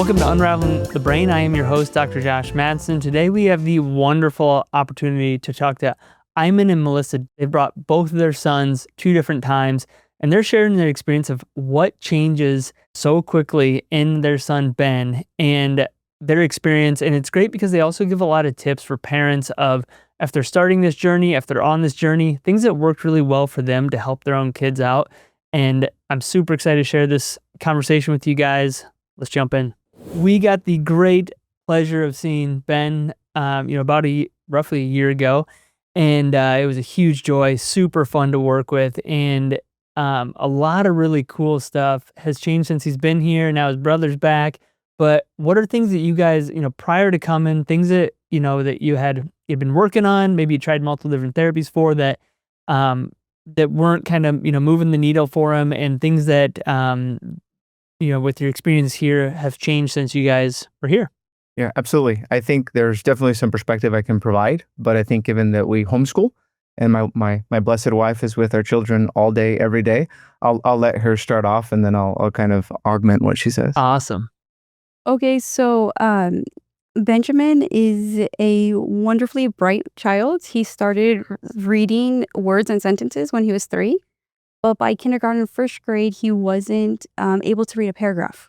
Welcome to Unraveling the Brain. I am your host, Dr. Josh Madsen. Today we have the wonderful opportunity to talk to Ayman and Melissa. They brought both of their sons 2 different times, and they're sharing their experience of what changes so quickly in their son, Ben, and their experience. And it's great because they also give a lot of tips for parents of if they're starting this journey, if they're on this journey, things that worked really well for them to help their own kids out. And I'm super excited to share this conversation with you guys. Let's jump in. We got the great pleasure of seeing Ben, about roughly a year ago, and it was a huge joy, super fun to work with, and a lot of really cool stuff has changed since he's been here. Now his brother's back, but what are things that you guys, prior to coming, things that that you'd been working on, maybe you tried multiple different therapies for that weren't kind of moving the needle for him, and things that with your experience here have changed since you guys were here? Yeah, absolutely. I think there's definitely some perspective I can provide, but I think given that we homeschool and my blessed wife is with our children all day, every day, I'll let her start off and then I'll kind of augment what she says. Awesome. Okay, so Benjamin is a wonderfully bright child. He started reading words and sentences when he was 3. But by kindergarten, first grade, he wasn't able to read a paragraph.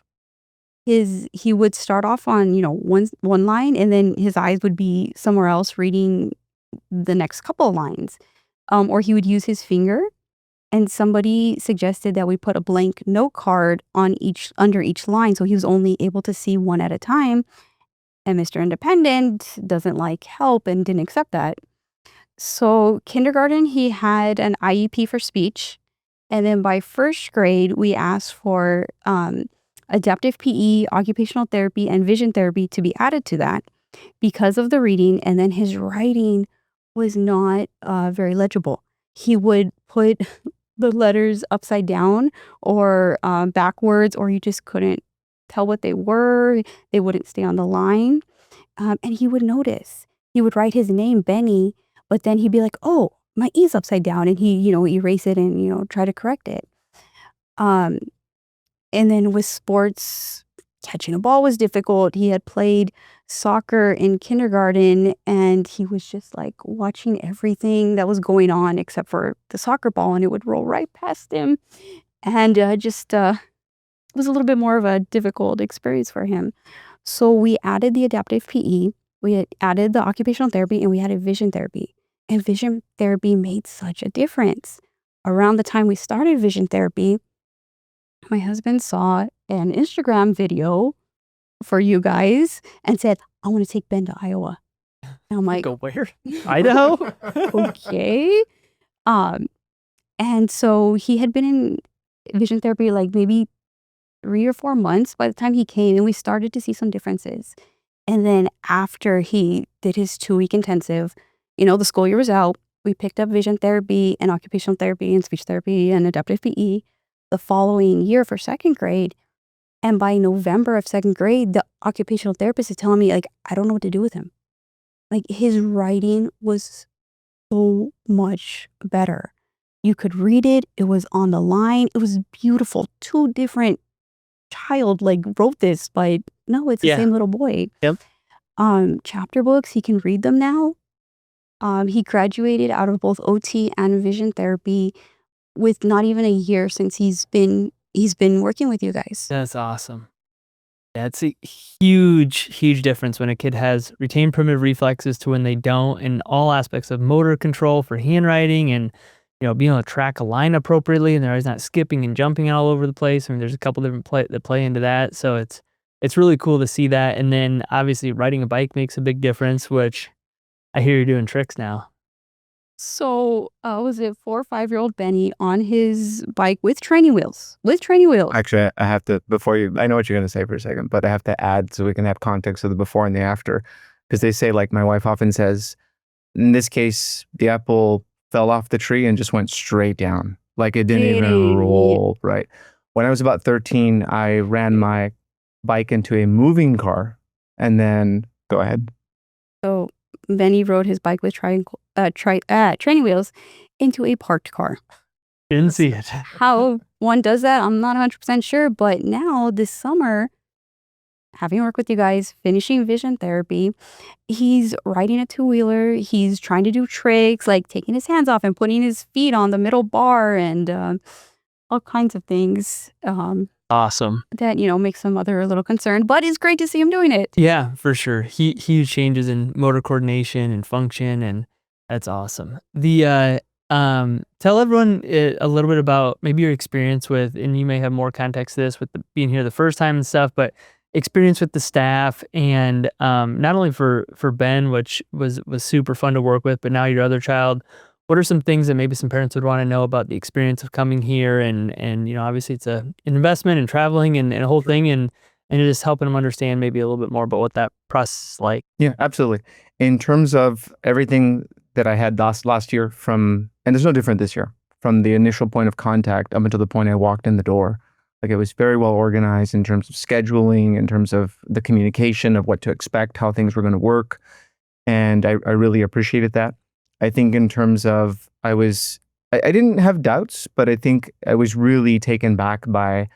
He would start off on one line, and then his eyes would be somewhere else reading the next couple of lines, or he would use his finger. And somebody suggested that we put a blank note card on under each line, so he was only able to see one at a time. And Mr. Independent doesn't like help and didn't accept that. So kindergarten, he had an IEP for speech. And then by first grade, we asked for adaptive PE, occupational therapy, and vision therapy to be added to that because of the reading. And then his writing was not very legible. He would put the letters upside down or backwards, or you just couldn't tell what they were. They wouldn't stay on the line. And he would notice. He would write his name, Benny, but then he'd be like, oh, my E's upside down, and he, erase it and, try to correct it. And then with sports, catching a ball was difficult. He had played soccer in kindergarten, and he was just like watching everything that was going on except for the soccer ball, and it would roll right past him. And it was a little bit more of a difficult experience for him. So we added the adaptive PE, we had added the occupational therapy, and we added vision therapy. And vision therapy made such a difference. Around the time we started vision therapy, my husband saw an Instagram video for you guys and said, I want to take Ben to Iowa. And I'm like, go where? Idaho? Okay. And so he had been in vision therapy like maybe 3 or 4 months by the time he came, and we started to see some differences. And then after he did his 2-week intensive, the school year was out. We picked up vision therapy and occupational therapy and speech therapy and adaptive PE the following year for 2nd grade. And by November of 2nd grade, the occupational therapist is telling me, like, I don't know what to do with him. Like, his writing was so much better. You could read it. It was on the line. It was beautiful. 2 different child wrote this, but no, it's the same little boy. Yep. Chapter books, he can read them now. He graduated out of both OT and vision therapy with not even a year since he's been working with you guys. That's awesome. That's a huge difference when a kid has retained primitive reflexes to when they don't, in all aspects of motor control for handwriting and being able to track a line appropriately, and they're always not skipping and jumping all over the place. I mean, there's a couple different that play into that, so it's really cool to see that. And then obviously riding a bike makes a big difference, which I hear you're doing tricks now. So, was it 4 or 5-year-old Benny on his bike with training wheels? Actually, I have to, I know what you're going to say for a second, but I have to add so we can have context of the before and the after. Because they say, like my wife often says, in this case, the apple fell off the tree and just went straight down. Like it didn't even roll, right? When I was about 13, I ran my bike into a moving car, and then, go ahead. So Benny rode his bike with training wheels into a parked car. Didn't see it. How one does that, I'm not 100% sure. But now this summer, having work with you guys, finishing vision therapy. He's riding a two-wheeler. He's trying to do tricks, like taking his hands off and putting his feet on the middle bar and all kinds of things Awesome. that, makes some mother a little concerned. But it's great to see him doing it. Yeah, for sure. Huge changes in motor coordination and function, and that's awesome. Tell everyone a little bit about maybe your experience with, and you may have more context to this with being here the first time and stuff, but experience with the staff and not only for Ben, which was super fun to work with, but now your other child. What are some things that maybe some parents would want to know about the experience of coming here and obviously it's an investment and traveling and a whole thing and just helping them understand maybe a little bit more about what that process is like. Yeah, absolutely. In terms of everything that I had last year and there's no different this year, from the initial point of contact up until the point I walked in the door, like it was very well organized in terms of scheduling, in terms of the communication of what to expect, how things were going to work. And I really appreciated that. I think in terms of, I didn't have doubts, but I think I was really taken back by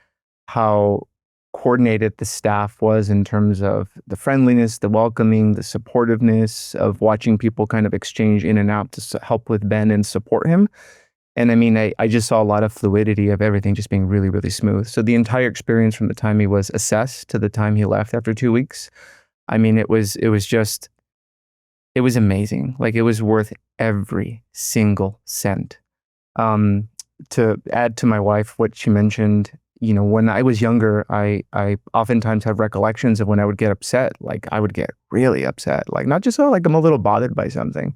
how coordinated the staff was in terms of the friendliness, the welcoming, the supportiveness of watching people kind of exchange in and out to help with Ben and support him. And I mean, I just saw a lot of fluidity of everything just being really, really smooth. So the entire experience from the time he was assessed to the time he left after 2 weeks, I mean, it was amazing. Like it was worth every single cent. To add to my wife, what she mentioned, when I was younger, I oftentimes have recollections of when I would get upset. Like I would get really upset, like not just like I'm a little bothered by something,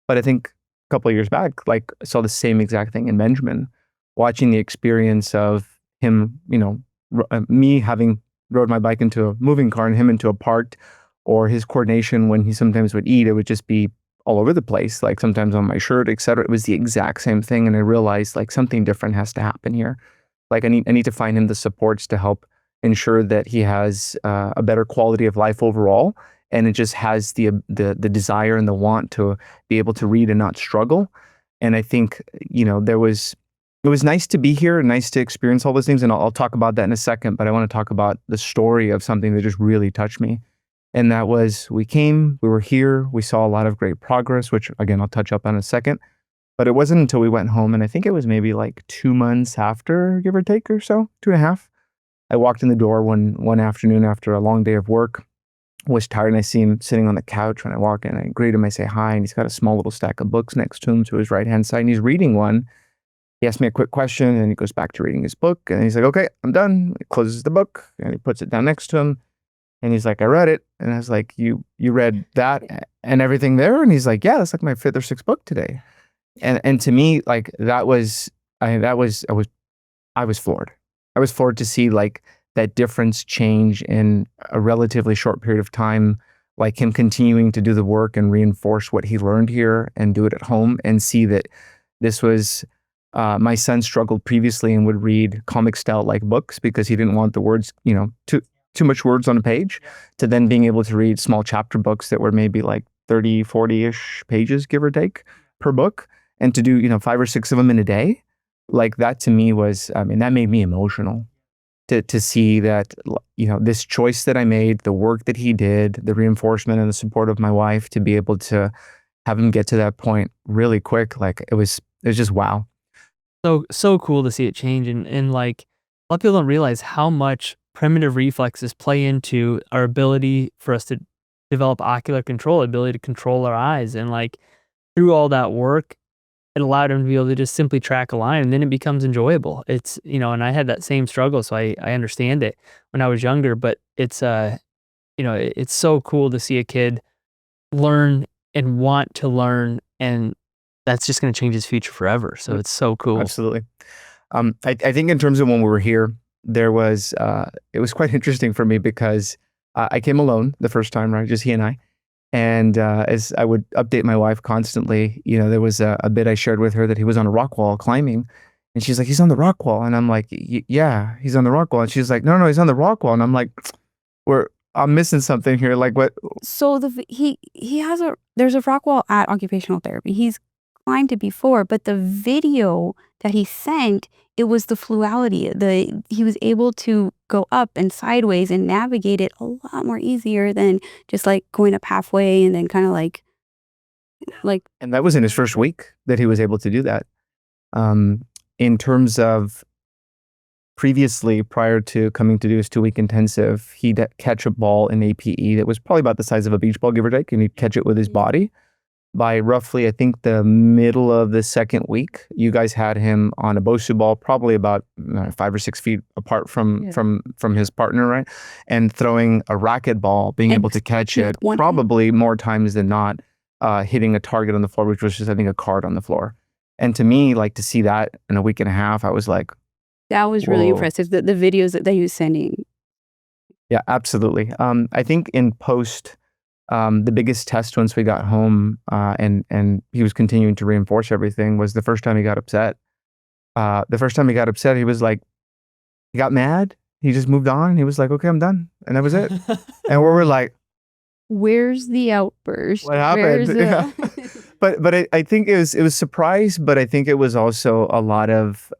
but I think a couple of years back, like I saw the same exact thing in Benjamin, watching the experience of him, me having rode my bike into a moving car and him into a park, or his coordination when he sometimes would eat, it would just be all over the place, like sometimes on my shirt, etc. It was the exact same thing. And I realized like something different has to happen here. Like I need to find him the supports to help ensure that he has a better quality of life overall. And it just has the desire and the want to be able to read and not struggle. And I think, it was nice to be here and nice to experience all those things. And I'll talk about that in a second, but I want to talk about the story of something that just really touched me. And that was, we were here, we saw a lot of great progress, which again, I'll touch up on in a second. But it wasn't until we went home, and I think it was maybe like 2 months after, give or take or so, 2.5. I walked in the door one afternoon after a long day of work, was tired, and I see him sitting on the couch. When I walk in, I greet him, I say hi, and he's got a small little stack of books next to him to his right-hand side, and he's reading one. He asks me a quick question, and he goes back to reading his book, and he's like, okay, I'm done. He closes the book, and he puts it down next to him. And he's like, I read it. And I was like, you read that and everything there? And he's like, yeah, that's like my 5th or 6th book today. And to me, like I was floored. I was floored to see like that difference change in a relatively short period of time, like him continuing to do the work and reinforce what he learned here and do it at home, and see that this was, my son struggled previously and would read comic style like books because he didn't want the words, too much words on a page, to then being able to read small chapter books that were maybe like 30, 40-ish pages, give or take, per book, and to do, 5 or 6 of them in a day. Like that to me was, that made me emotional to see that, this choice that I made, the work that he did, the reinforcement and the support of my wife to be able to have him get to that point really quick. Like it was just wow. So cool to see it change. And like a lot of people don't realize how much primitive reflexes play into our ability for us to develop ocular control, ability to control our eyes. And like through all that work, it allowed him to be able to just simply track a line, and then it becomes enjoyable. It's, and I had that same struggle, so I understand it when I was younger, but it's, it's so cool to see a kid learn and want to learn, and that's just going to change his future forever. So it's so cool. Absolutely. I think in terms of when we were here, there was, it was quite interesting for me because I came alone the first time, right? Just he and I. And as I would update my wife constantly, there was a bit I shared with her that he was on a rock wall climbing. And she's like, he's on the rock wall. And I'm like, yeah, he's on the rock wall. And she's like, no, he's on the rock wall. And I'm like, I'm missing something here. Like what? So there's a rock wall at occupational therapy. He's climbed it before, but the video that he sent, it was the fluidity. He was able to go up and sideways and navigate it a lot more easier than just like going up halfway and then kind of like And that was in his first week that he was able to do that. In terms of previously, prior to coming to do his 2-week intensive, he'd catch a ball in APE that was probably about the size of a beach ball, give or take, and he'd catch it with his body. By roughly, I think, the middle of the second week, you guys had him on a Bosu ball, probably about 5 or 6 feet apart from his partner, right? And throwing a racquetball, being able to catch it probably more times than not, hitting a target on the floor, which was just, I think, a card on the floor. And to me, like, to see that in a week and a half, I was like, that was really impressive. The videos that he was sending. Yeah, absolutely. I think in post, the biggest test once we got home, and he was continuing to reinforce everything, was the first time he got upset. The first time he got upset, he was like, he got mad. He just moved on. He was like, okay, I'm done. And that was it. And we were like, where's the outburst? What happened? But I think it was surprise, but I think it was also a lot of,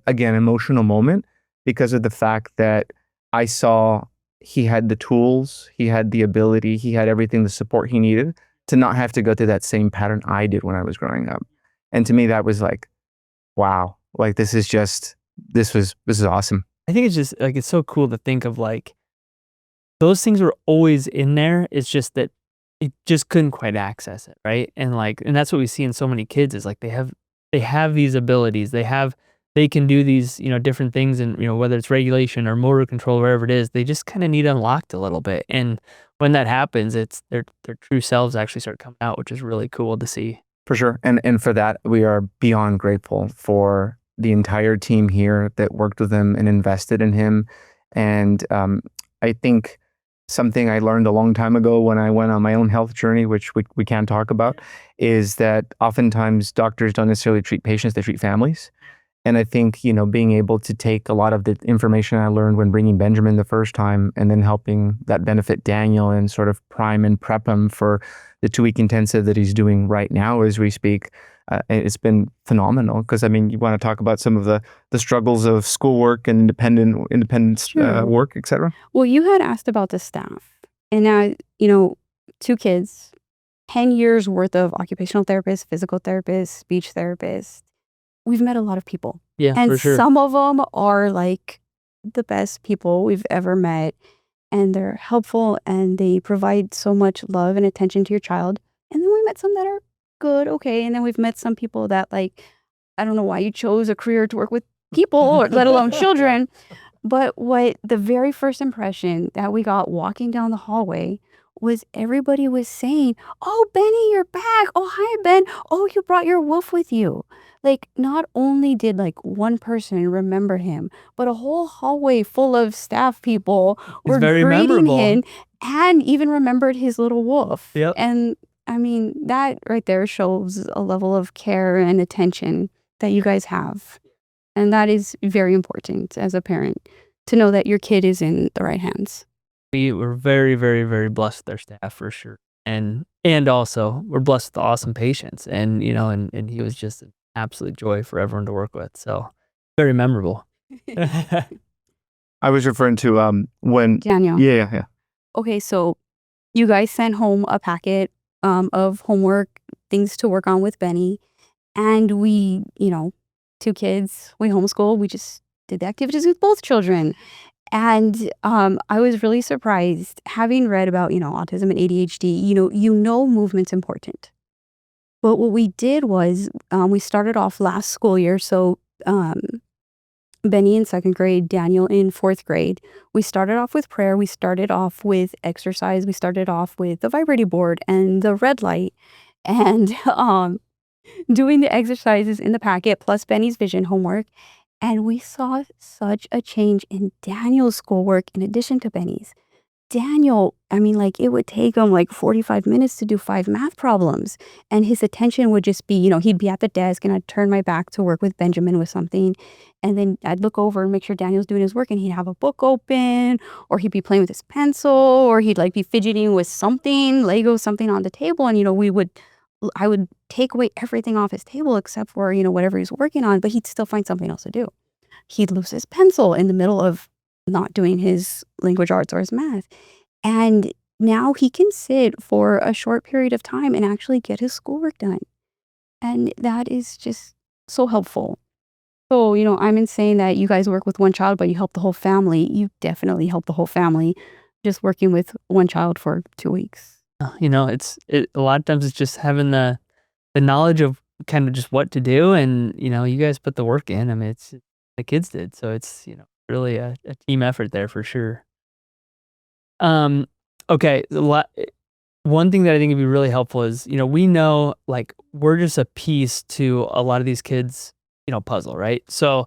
again, emotional moment because of the fact that I saw he had the tools, he had the ability, he had everything, the support he needed to not have to go through that same pattern I did when I was growing up. And to me, that was like, wow, like this is awesome. I think it's just like, it's so cool to think of like, those things were always in there. It's just that it just couldn't quite access it, right? And that's what we see in so many kids is like they have these abilities. They can do these, different things, and whether it's regulation or motor control, wherever it is, they just kind of need unlocked a little bit. And when that happens, it's their true selves actually start coming out, which is really cool to see. For sure. And for that, we are beyond grateful for the entire team here that worked with him and invested in him. And I think something I learned a long time ago when I went on my own health journey, which we can talk about, is that oftentimes doctors don't necessarily treat patients, they treat families. And I think, being able to take a lot of the information I learned when bringing Benjamin the first time and then helping that benefit Daniel and sort of prime and prep him for the 2-week intensive that he's doing right now as we speak, it's been phenomenal. Because, you want to talk about some of the struggles of schoolwork and independent work, et cetera? Well, you had asked about the staff. And now, 2 kids, 10 years worth of occupational therapists, physical therapists, speech therapists. We've met a lot of people. Yeah, and for sure. Some of them are like the best people we've ever met. And they're helpful and they provide so much love and attention to your child. And then we met some that are good, okay. And then we've met some people that like, I don't know why you chose a career to work with people, or let alone children. But what the very first impression that we got walking down the hallway was everybody was saying, oh, Benny, you're back. Oh, hi, Ben. Oh, you brought your wolf with you. Like, not only did like one person remember him, but a whole hallway full of staff people were greeting him and even remembered his little wolf. Yep. And that right there shows a level of care and attention that you guys have. And that is very important as a parent to know that your kid is in the right hands. We were very, very, very blessed with our staff for sure. And also we're blessed with the awesome patients. And, and he was just an absolute joy for everyone to work with. So very memorable. I was referring to when Daniel. Yeah. Okay, so you guys sent home a packet of homework, things to work on with Benny. And we, 2 kids, we homeschool, we just did the activities with both children. And I was really surprised having read about, autism and ADHD, movement's important. But what we did was we started off last school year. So Benny in 2nd grade, Daniel in 4th grade. We started off with prayer. We started off with exercise. We started off with the vibrating board and the red light and doing the exercises in the packet plus Benny's vision homework. And we saw such a change in Daniel's schoolwork in addition to Benny's. Daniel, it would take him 45 minutes to do 5 math problems. And his attention would just be, he'd be at the desk and I'd turn my back to work with Benjamin with something. And then I'd look over and make sure Daniel's doing his work and he'd have a book open, or he'd be playing with his pencil, or he'd be fidgeting with something, Lego, something on the table. And, we would I would take away everything off his table except for, whatever he's working on, but he'd still find something else to do. He'd lose his pencil in the middle of not doing his language arts or his math. And now he can sit for a short period of time and actually get his schoolwork done. And that is just so helpful. So, I'm in saying that you guys work with one child, but you help the whole family. You definitely help the whole family just working with one child for 2 weeks. A lot of times it's just having the knowledge of kind of just what to do, and you guys put the work in. I mean, it's the kids did, so it's really a team effort there for sure. Okay, one thing that I think would be really helpful is we know like we're just a piece to a lot of these kids puzzle, right? So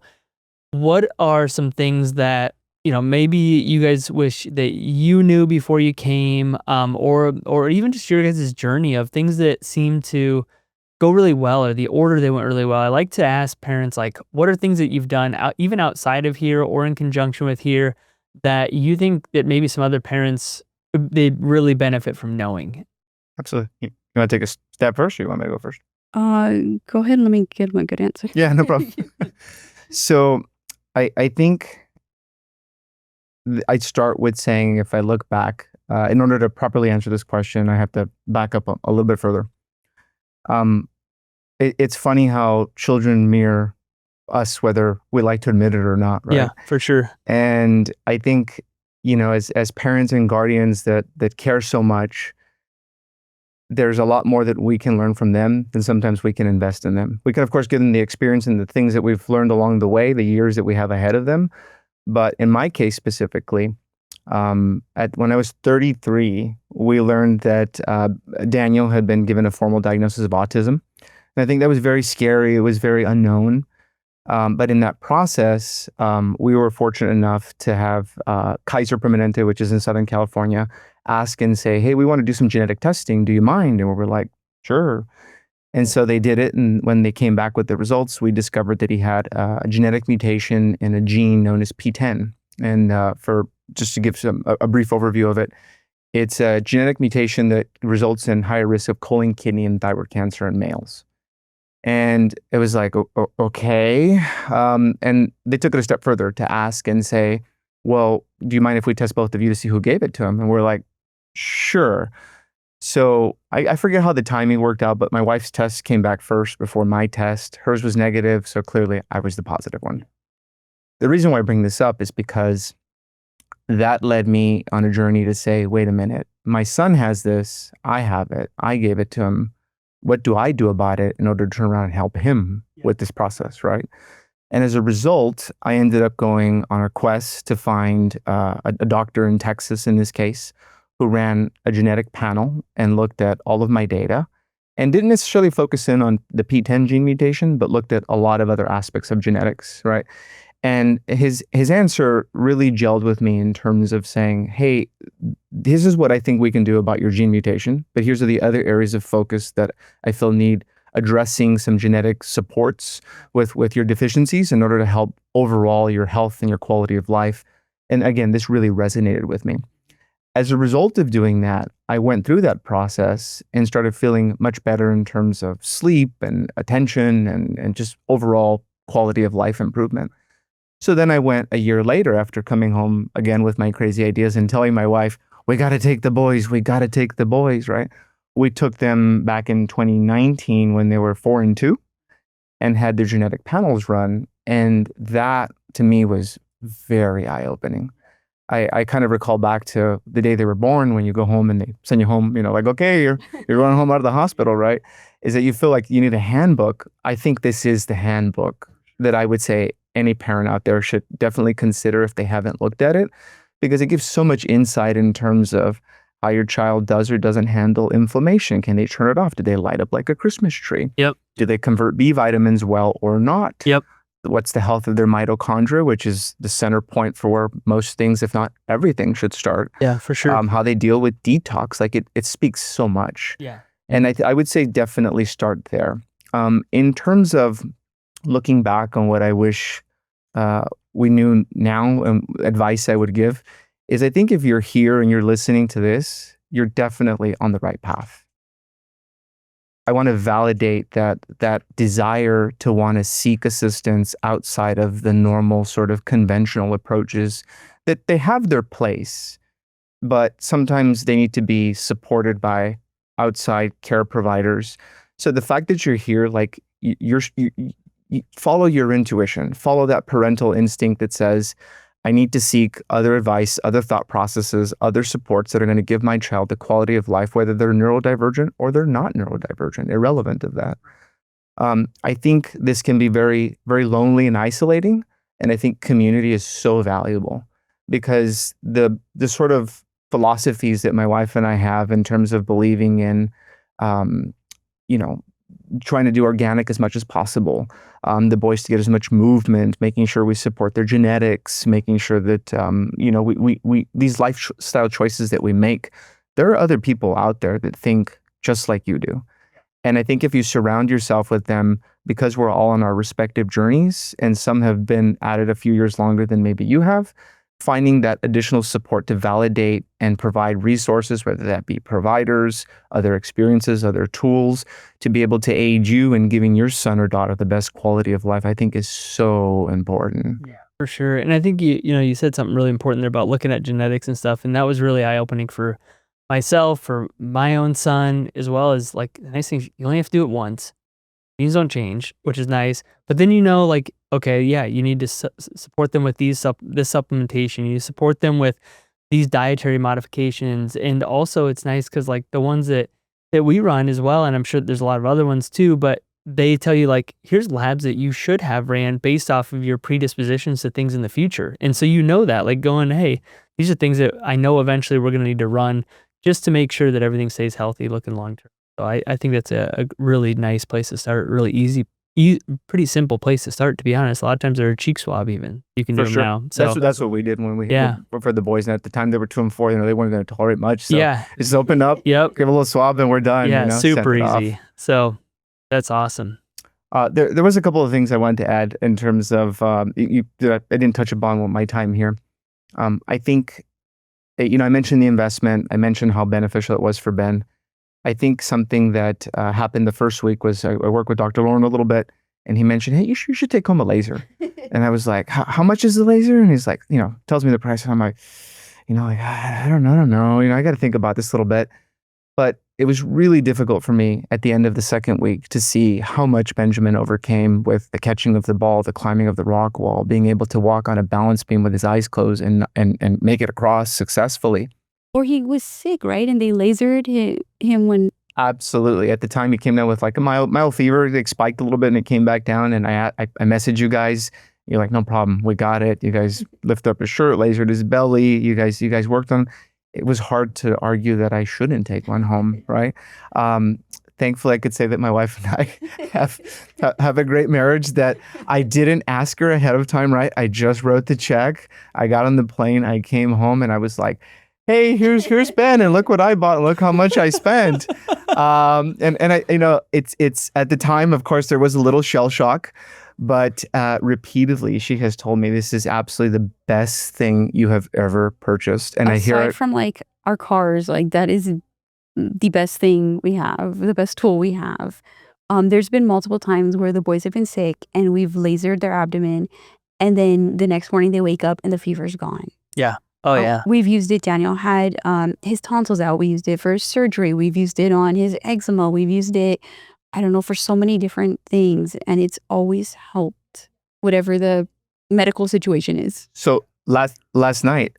what are some things that maybe you guys wish that you knew before you came, or even just your guys' journey of things that seem to go really well, or the order they went really well? I like to ask parents, like, what are things that you've done even outside of here or in conjunction with here that you think that maybe some other parents they'd really benefit from knowing? Absolutely. You want to take a step first, or you want me to go first? Go ahead and let me give him a good answer. Yeah, no problem. So I think I'd start with saying, if I look back, in order to properly answer this question, I have to back up a little bit further. It's funny how children mirror us, whether we like to admit it or not, right? Yeah, for sure. And I think, as parents and guardians that care so much, there's a lot more that we can learn from them than sometimes we can invest in them. We can, of course, give them the experience and the things that we've learned along the way, the years that we have ahead of them. But in my case specifically, when I was 33, we learned that Daniel had been given a formal diagnosis of autism. And I think that was very scary. It was very unknown. But in that process, we were fortunate enough to have Kaiser Permanente, which is in Southern California, ask and say, hey, we want to do some genetic testing. Do you mind? And we were like, sure. And so they did it. And when they came back with the results, we discovered that he had a genetic mutation in a gene known as P10. And for just to give a brief overview of it, it's a genetic mutation that results in higher risk of colon, kidney, and thyroid cancer in males. And it was like, okay. And they took it a step further to ask and say, well, do you mind if we test both of you to see who gave it to him? And we're like, sure. So I forget how the timing worked out, but my wife's test came back first before my test. Hers was negative, so clearly I was the positive one. The reason why I bring this up is because that led me on a journey to say, wait a minute, my son has this, I have it, I gave it to him. What do I do about it in order to turn around and help him with this process, right? And as a result, I ended up going on a quest to find a doctor in Texas, in this case, who ran a genetic panel and looked at all of my data and didn't necessarily focus in on the P10 gene mutation, but looked at a lot of other aspects of genetics, right? And his answer really gelled with me in terms of saying, hey, this is what I think we can do about your gene mutation, but here's the other areas of focus that I feel need addressing some genetic supports with your deficiencies in order to help overall your health and your quality of life. And again, this really resonated with me. As a result of doing that, I went through that process and started feeling much better in terms of sleep and attention and just overall quality of life improvement. So then I went a year later after coming home again with my crazy ideas and telling my wife, we got to take the boys, right? We took them back in 2019 when they were 4 and 2 and had their genetic panels run. And that to me was very eye-opening. I kind of recall back to the day they were born when you go home and they send you home, like, okay, you're going home out of the hospital, right? Is that you feel like you need a handbook. I think this is the handbook that I would say any parent out there should definitely consider if they haven't looked at it, because it gives so much insight in terms of how your child does or doesn't handle inflammation. Can they turn it off? Do they light up like a Christmas tree? Yep. Do they convert B vitamins well or not? Yep. What's the health of their mitochondria, which is the center point for where most things, if not everything, should start. Yeah, for sure. How they deal with detox, like it speaks so much. Yeah. And I would say definitely start there. In terms of looking back on what I wish we knew now and advice I would give is, I think if you're here and you're listening to this, you're definitely on the right path. to validate that desire to want to seek assistance outside of the normal sort of conventional approaches, that they have their place, but sometimes they need to be supported by outside care providers. So the fact that you're here, like you follow your intuition, follow that parental instinct that says, I need to seek other advice, other thought processes, other supports that are going to give my child the quality of life, whether they're neurodivergent or they're not neurodivergent, irrelevant of that. I think this can be very, very lonely and isolating. And I think community is so valuable, because the sort of philosophies that my wife and I have in terms of believing in, trying to do organic as much as possible, the boys to get as much movement, making sure we support their genetics, making sure that, we these lifestyle choices that we make, there are other people out there that think just like you do. And I think if you surround yourself with them, because we're all on our respective journeys, and some have been at it a few years longer than maybe you have, finding that additional support to validate and provide resources, whether that be providers, other experiences, other tools, to be able to aid you in giving your son or daughter the best quality of life, I think is so important. Yeah, for sure. And I think you said something really important there about looking at genetics and stuff, and that was really eye-opening for myself, for my own son, as well as, like, the nice thing, you only have to do it once. Genes don't change, which is nice. But then like, okay, yeah, you need to support them with this supplementation. You support them with these dietary modifications. And also it's nice because, like, the ones that we run as well, and I'm sure there's a lot of other ones too, but they tell you, like, here's labs that you should have ran based off of your predispositions to things in the future. And so that, like, going, hey, these are things that I know eventually we're going to need to run just to make sure that everything stays healthy looking long term. So I think that's a really nice place to start, really easy, pretty simple place to start, to be honest. A lot of times they're a cheek swab even. You can do them now. So that's what we did when we for the boys. And at the time they were 2 and 4, they weren't going to tolerate much. So just open up, give a little swab, and we're done. Yeah, super easy. So that's awesome. There was a couple of things I wanted to add in terms of, I didn't touch upon with my time here. I think, I mentioned the investment. I mentioned how beneficial it was for Ben. I think something that happened the first week was I worked with Dr. Lauren a little bit, and he mentioned, hey, you should take home a laser. And I was like, how much is the laser? And he's like, tells me the price. And I'm like, I don't know. I got to think about this a little bit. But it was really difficult for me at the end of the second week to see how much Benjamin overcame with the catching of the ball, the climbing of the rock wall, being able to walk on a balance beam with his eyes closed and make it across successfully. Or he was sick, right? And they lasered him when... Absolutely. At the time, he came down with like a mild fever. It spiked a little bit and it came back down. And I messaged you guys. You're like, no problem. We got it. You guys lift up his shirt, lasered his belly. You guys worked on. It was hard to argue that I shouldn't take one home, right? Thankfully, I could say that my wife and I have a great marriage, that I didn't ask her ahead of time, right? I just wrote the check. I got on the plane. I came home and I was like, hey, here's Ben, and look what I bought, and look how much I spent. And I, it's at the time, of course, there was a little shell shock, but repeatedly she has told me this is absolutely the best thing you have ever purchased. And I hear it from like our cars, like that is the best thing we have, the best tool we have. There's been multiple times where the boys have been sick and we've lasered their abdomen, and then the next morning they wake up and the fever's gone. Yeah. Oh, yeah. We've used it. Daniel had his tonsils out. We used it for surgery. We've used it on his eczema. We've used it, I don't know, for so many different things. And it's always helped, whatever the medical situation is. So last night,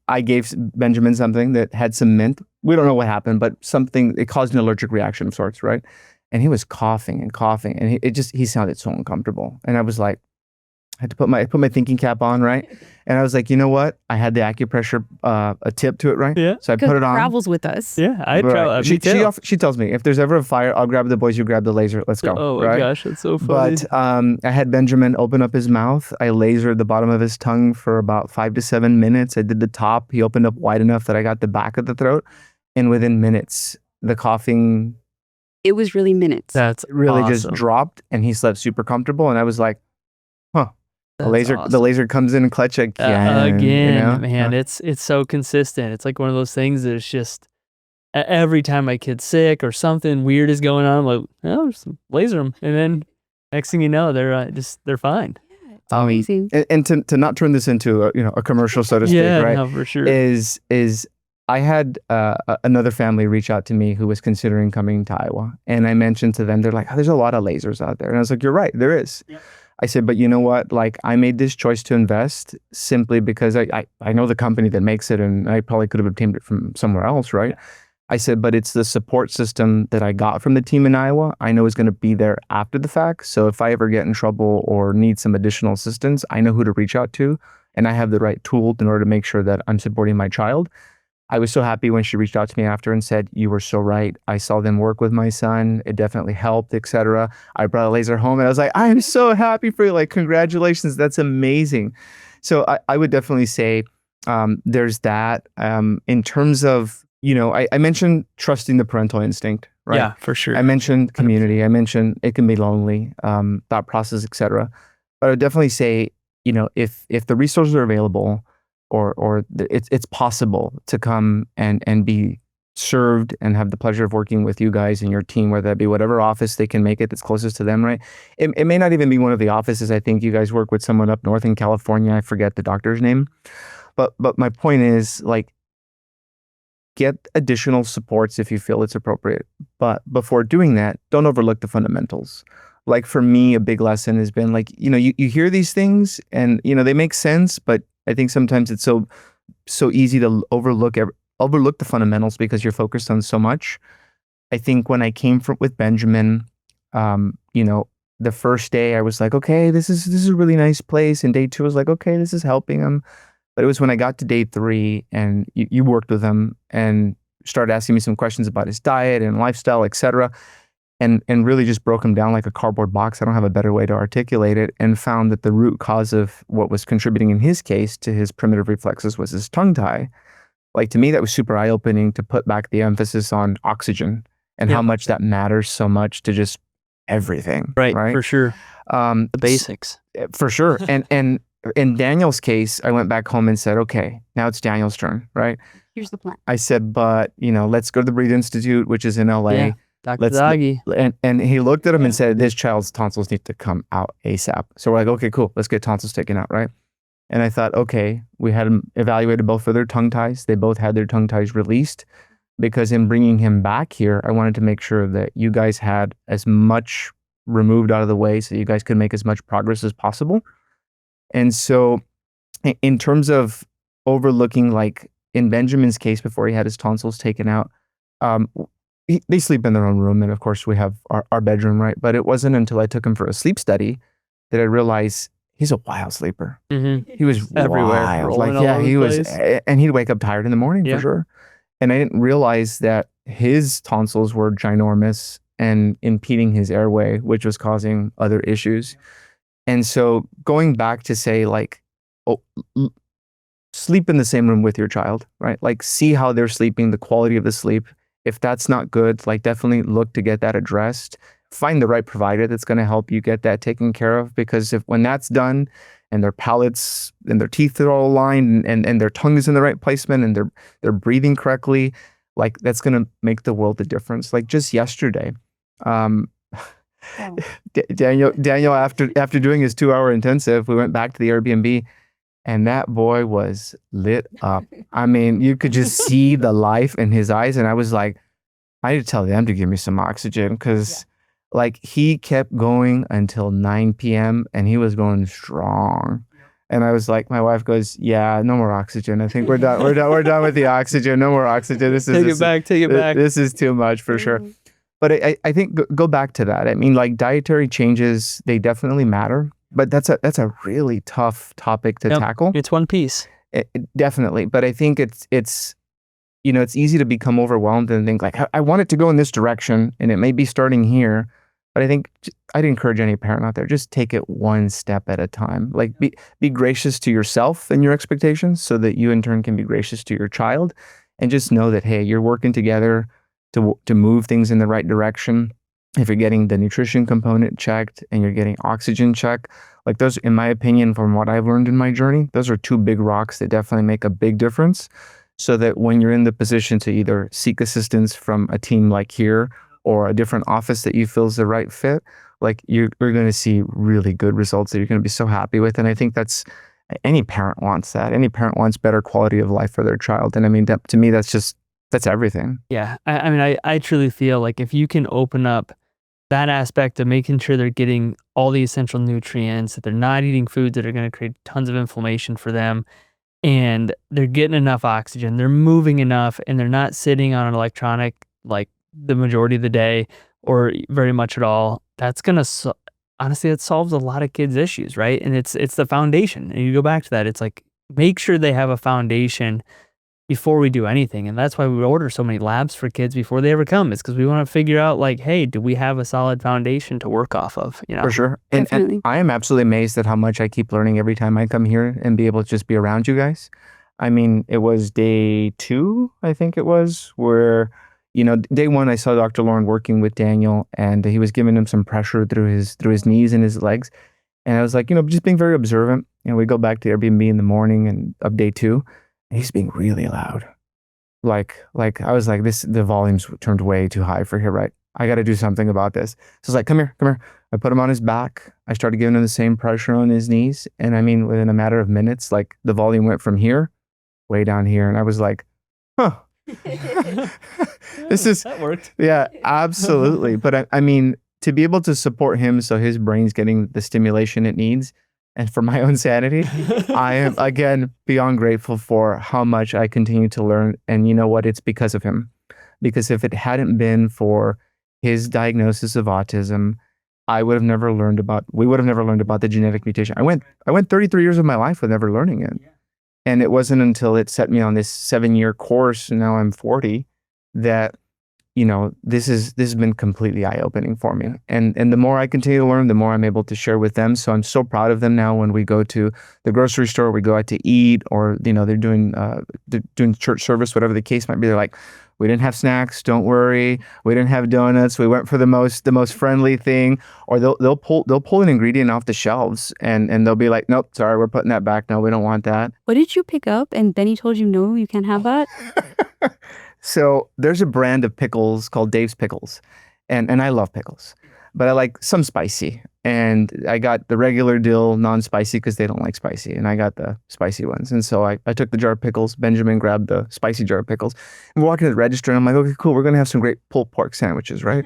I gave Benjamin something that had some mint. We don't know what happened, but it caused an allergic reaction of sorts, right? And he was coughing and coughing. And he sounded so uncomfortable. And I was like, I had to put my thinking cap on, right? And I was like, you know what? I had the acupressure a tip to it, right? Yeah. So I put it on. Travels with us. Yeah, I travel. She tells me, if there's ever a fire, I'll grab the boys, you grab the laser. Let's go. Oh right? My gosh, that's so funny. But I had Benjamin open up his mouth. I lasered the bottom of his tongue for about 5 to 7 minutes. I did the top. He opened up wide enough that I got the back of the throat. And within minutes, the coughing... It was really minutes. That's really awesome. Just dropped, and he slept super comfortable. And I was like, huh. That's The laser comes in clutch again. Again, you know? man, it's so consistent. It's like one of those things that it's just, every time my kid's sick or something weird is going on, I'm like, oh, just laser them. And then next thing you know, they're fine. It's amazing. And to not turn this into a commercial, so to speak, Yeah, right? no, for sure. Is I had another family reach out to me who was considering coming to Iowa, and I mentioned to them, they're like, oh, there's a lot of lasers out there, and I was like, you're right, there is. Yep. I said, but you know what? Like, I made this choice to invest simply because I know the company that makes it, and I probably could have obtained it from somewhere else, right? Yeah. I said, but it's the support system that I got from the team in Iowa. I know is going to be there after the fact. So if I ever get in trouble or need some additional assistance, I know who to reach out to, and I have the right tool in order to make sure that I'm supporting my child. I was so happy when she reached out to me after and said, you were so right. I saw them work with my son. It definitely helped, etc. I brought a laser home, and I was like, I am so happy for you. Like, congratulations. That's amazing. So I would definitely say there's that. In terms of, I mentioned trusting the parental instinct, right? Yeah, for sure. I mentioned community. I mentioned it can be lonely, thought process, etc. But I would definitely say, if the resources are available, or it's possible to come and be served and have the pleasure of working with you guys and your team, whether that be whatever office they can make it that's closest to them, right? It may not even be one of the offices. I think you guys work with someone up north in California. I forget the doctor's name. But my point is, like, get additional supports if you feel it's appropriate. But before doing that, don't overlook the fundamentals. Like, for me, a big lesson has been, like, you hear these things and, they make sense, but I think sometimes it's so easy to overlook the fundamentals because you're focused on so much. I think when I came with Benjamin, the first day I was like, okay, this is a really nice place. And day 2 was like, okay, this is helping him. But it was when I got to day 3 and you worked with him and started asking me some questions about his diet and lifestyle, etc. And really just broke him down like a cardboard box. I don't have a better way to articulate it, and found that the root cause of what was contributing in his case to his primitive reflexes was his tongue tie. Like, to me, that was super eye-opening to put back the emphasis on oxygen and how much that matters so much to just everything. Right, right? for sure. The basics. For sure. And in Daniel's case, I went back home and said, okay, now it's Daniel's turn, right? Here's the plan. I said, but, let's go to the Breathe Institute, which is in LA. Yeah. Dr. Doggy. And he looked at him and said, this child's tonsils need to come out ASAP. So we're like, okay, cool. Let's get tonsils taken out, right? And I thought, okay, we had them evaluated both for their tongue ties. They both had their tongue ties released, because in bringing him back here, I wanted to make sure that you guys had as much removed out of the way so you guys could make as much progress as possible. And so in terms of overlooking, like in Benjamin's case, before he had his tonsils taken out, they sleep in their own room. And of course we have our bedroom, right? But it wasn't until I took him for a sleep study that I realized he's a wild sleeper. Mm-hmm. He was everywhere. wild. Like, yeah, he was, and he'd wake up tired in the morning for sure. And I didn't realize that his tonsils were ginormous and impeding his airway, which was causing other issues. And so going back to say, like, sleep in the same room with your child, right? Like, see how they're sleeping, the quality of the sleep. If that's not good, like, definitely look to get that addressed. Find the right provider that's going to help you get that taken care of, because when that's done and their palates and their teeth are all aligned and their tongue is in the right placement and they're breathing correctly, like, that's going to make the world a difference. Like, just yesterday, Daniel, after doing his 2-hour intensive, we went back to the Airbnb, and that boy was lit up. I mean, you could just see the life in his eyes. And I was like, I need to tell them to give me some oxygen, because like, he kept going until 9 p.m. and he was going strong. And I was like, my wife goes, yeah, no more oxygen. I think we're done. We're done with the oxygen. No more oxygen. Take it back. This is too much for sure. But I think go back to that. I mean, like, dietary changes, they definitely matter. But that's a really tough topic to tackle. It's one piece. Definitely. But I think it's easy to become overwhelmed and think, like, I want it to go in this direction, and it may be starting here. But I think I'd encourage any parent out there, just take it one step at a time. Like, be gracious to yourself and your expectations, so that you in turn can be gracious to your child, and just know that, hey, you're working together to move things in the right direction. If you're getting the nutrition component checked and you're getting oxygen checked, like, those, in my opinion, from what I've learned in my journey, those are 2 big rocks that definitely make a big difference. so that when you're in the position to either seek assistance from a team like here or a different office that you feel is the right fit, like you're going to see really good results that you're going to be so happy with. And I think that's any parent wants that. Any parent wants better quality of life for their child. And I mean, to me, that's everything. Yeah. I mean, I truly feel like if you can open up that aspect of making sure they're getting all the essential nutrients, that they're not eating foods that are going to create tons of inflammation for them, and they're getting enough oxygen, they're moving enough, and they're not sitting on an electronic like the majority of the day or very much at all, that's going to honestly, it solves a lot of kids' issues, right? And it's the foundation. And you go back to that, it's like make sure they have a foundation before we do anything. And that's why we order so many labs for kids before they ever come. Is because we want to figure out like, hey, do we have a solid foundation to work off of? For sure. And I am absolutely amazed at how much I keep learning every time I come here and be able to just be around you guys. I mean, it was day 2, I think it was, where, day 1, I saw Dr. Lauren working with Daniel, and he was giving him some pressure through his knees and his legs. And I was like, just being very observant. And we go back to Airbnb in the morning and of day 2. He's being really loud. Like I was like, the volume's turned way too high for here, right? I got to do something about this. So I was like, come here. I put him on his back. I started giving him the same pressure on his knees. And I mean, within a matter of minutes, like the volume went from here way down here. And I was like, huh. That worked. Yeah, absolutely. But I mean, to be able to support him so his brain's getting the stimulation it needs, and for my own sanity, I am, again, beyond grateful for how much I continue to learn. And you know what? It's because of him. Because if it hadn't been for his diagnosis of autism, we would have never learned about the genetic mutation. I went 33 years of my life with never learning it. And it wasn't until it set me on this 7-year course, and now I'm 40, that this has been completely eye-opening for me. And the more I continue to learn, the more I'm able to share with them. So I'm so proud of them now when we go to the grocery store, we go out to eat, or they're doing church service, whatever the case might be. They're like, we didn't have snacks, don't worry. We didn't have donuts. We went for the most friendly thing. Or they'll pull an ingredient off the shelves and they'll be like, nope, sorry, we're putting that back. No, we don't want that. What did you pick up? And then he told you, no, you can't have that? So there's a brand of pickles called Dave's Pickles. And I love pickles, but I like some spicy. And I got the regular dill, non-spicy, because they don't like spicy. And I got the spicy ones. And so I took the jar of pickles. Benjamin grabbed the spicy jar of pickles. And we're walking to the register, and I'm like, okay, cool. We're going to have some great pulled pork sandwiches, right?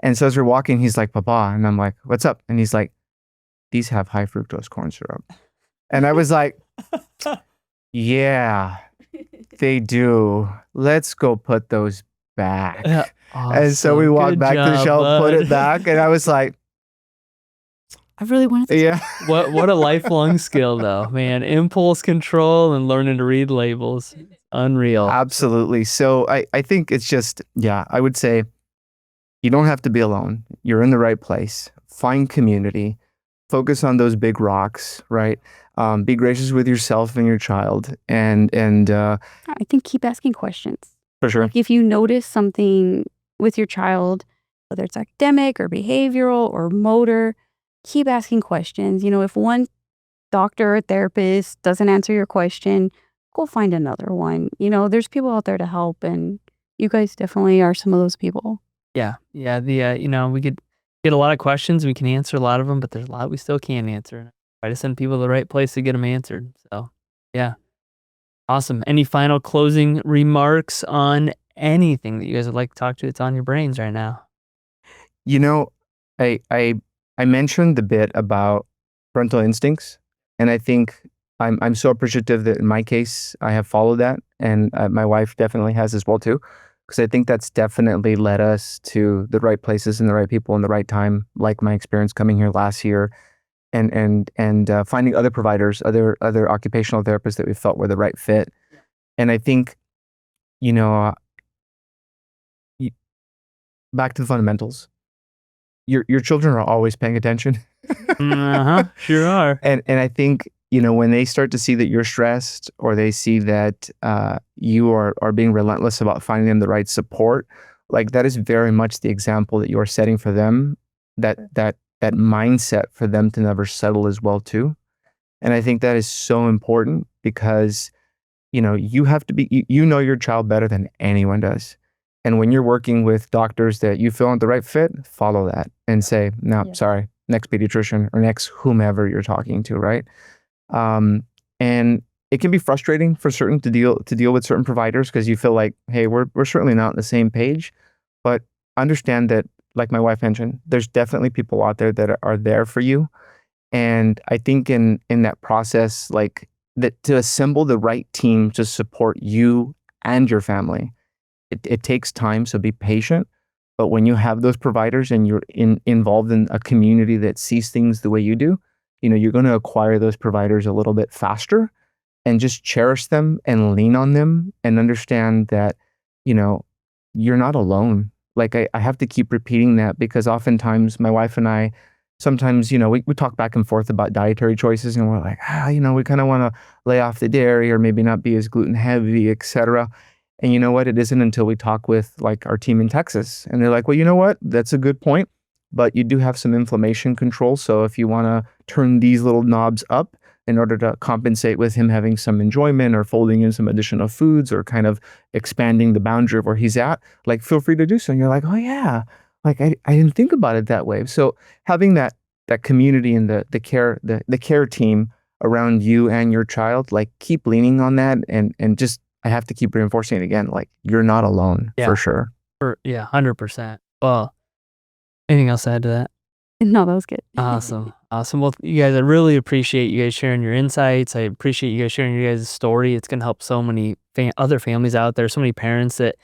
And so as we're walking, he's like, Papa. And I'm like, what's up? And he's like, these have high fructose corn syrup. And I was like, yeah, they do. Let's go put those back. Awesome. And so we walked back to the shelf, put it back, and I was like, I really wanted to. yeah. What a lifelong skill, though, man. Impulse control and learning to read labels. Unreal. Absolutely. So I think it's just, I would say you don't have to be alone. You're in the right place. Find community. Focus on those big rocks, right? Be gracious with yourself and your child. And I think keep asking questions. For sure. Like if you notice something with your child, whether it's academic or behavioral or motor, keep asking questions. If one doctor or therapist doesn't answer your question, go find another one. There's people out there to help, and you guys definitely are some of those people. Yeah. We could get a lot of questions. We can answer a lot of them, but there's a lot we still can't answer. Try to send people to the right place to get them answered. So, yeah. Awesome. Any final closing remarks on anything that you guys would like to talk to that's on your brains right now? I mentioned the bit about parental instincts, and I think I'm so appreciative that in my case I have followed that, and my wife definitely has as well too, because I think that's definitely led us to the right places and the right people in the right time. Like my experience coming here last year, and finding other providers, other occupational therapists that we felt were the right fit. And I think, back to the fundamentals. Your children are always paying attention. Sure are. And I think, when they start to see that you're stressed, or they see that you are being relentless about finding them the right support, like that is very much the example that you're setting for them, that mindset for them to never settle as well too. And I think that is so important because, you have to be, you know your child better than anyone does. And when you're working with doctors that you feel aren't the right fit, follow that and say, no, sorry, next pediatrician or next whomever you're talking to, right? And it can be frustrating for certain to deal with certain providers because you feel like, hey, we're certainly not on the same page. But understand that, like my wife mentioned, there's definitely people out there that are there for you. And I think in that process, like that, to assemble the right team to support you and your family, it takes time. So be patient. But when you have those providers and you're involved in a community that sees things the way you do, you're going to acquire those providers a little bit faster, and just cherish them and lean on them and understand that, you're not alone. Like I have to keep repeating that because oftentimes my wife and I, sometimes, we talk back and forth about dietary choices and we're like, we kind of want to lay off the dairy or maybe not be as gluten heavy, etc. And you know what? It isn't until we talk with like our team in Texas and they're like, well, you know what? That's a good point, but you do have some inflammation control. So if you want to turn these little knobs up in order to compensate with him having some enjoyment or folding in some additional foods or kind of expanding the boundary of where he's at, like feel free to do so. And you're like, oh yeah, like I didn't think about it that way. So having that community and the care team around you and your child, like keep leaning on that and just, I have to keep reinforcing it again, like you're not alone for sure. 100%. Well, anything else to add to that? No, that was good. Awesome. Well, you guys, I really appreciate you guys sharing your insights. I appreciate you guys sharing your guys' story. It's going to help so many other families out there, so many parents that,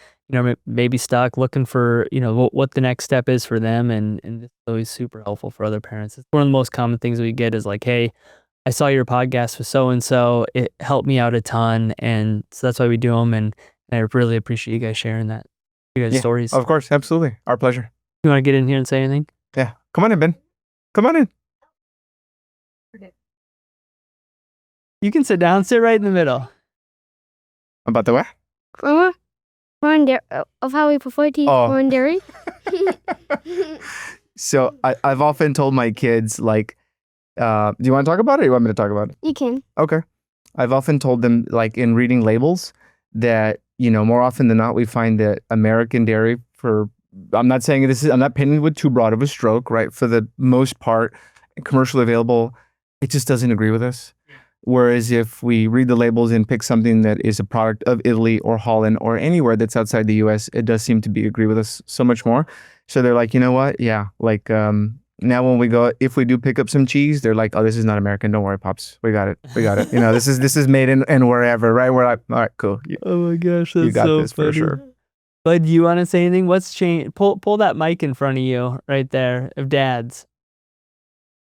may be stuck looking for, what the next step is for them. And it's always super helpful for other parents. It's one of the most common things we get is like, hey, I saw your podcast with so-and-so. It helped me out a ton. And so that's why we do them. And I really appreciate you guys sharing that, you guys' stories. Of course. Absolutely. Our pleasure. You want to get in here and say anything? Yeah. Come on in, Ben. Come on in. You can sit down. Sit right in the middle. About the what? Of how we prefer to eat foreign dairy. So I've often told my kids, like, do you want to talk about it or you want me to talk about it? You can. Okay. I've often told them, like in reading labels, that, more often than not, we find that American dairy I'm not saying I'm not painting with too broad of a stroke, right? For the most part, commercially available, it just doesn't agree with us. Whereas if we read the labels and pick something that is a product of Italy or Holland or anywhere that's outside the US, it does seem to agree with us so much more. So they're like, you know what? Yeah. Like, now when we go, if we do pick up some cheese, they're like, oh, this is not American. Don't worry, Pops. We got it. This is made in wherever, right? We're like, all right, cool. Oh my gosh. That's you got so this funny. for sure. Bud, do you want to say anything? What's changed? Pull that mic in front of you right there of Dad's.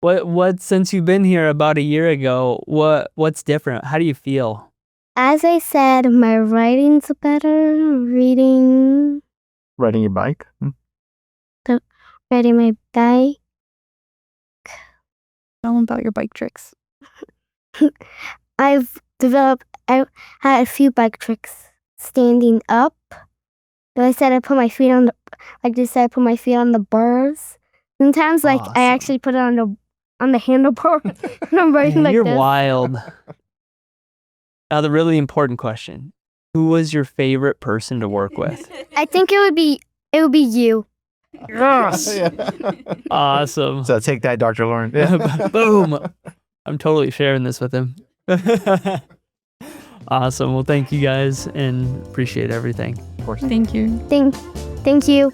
What since you've been here about a year ago, what's different? How do you feel? As I said, my writing's better. Riding your bike? Riding my bike. Tell them about your bike tricks. I had a few bike tricks. Standing up. So I said I put my feet on the bars. Sometimes Awesome. I actually put it on the handlebar. And I'm riding Man, like you're this. wild. Now the really important question: who was your favorite person to work with? I think it would be you. Yes. Awesome. So take that, Dr. Lauren. Yeah. Boom. I'm totally sharing this with him. Awesome. Well, thank you guys and appreciate everything. Of course. Thank you. Thank you.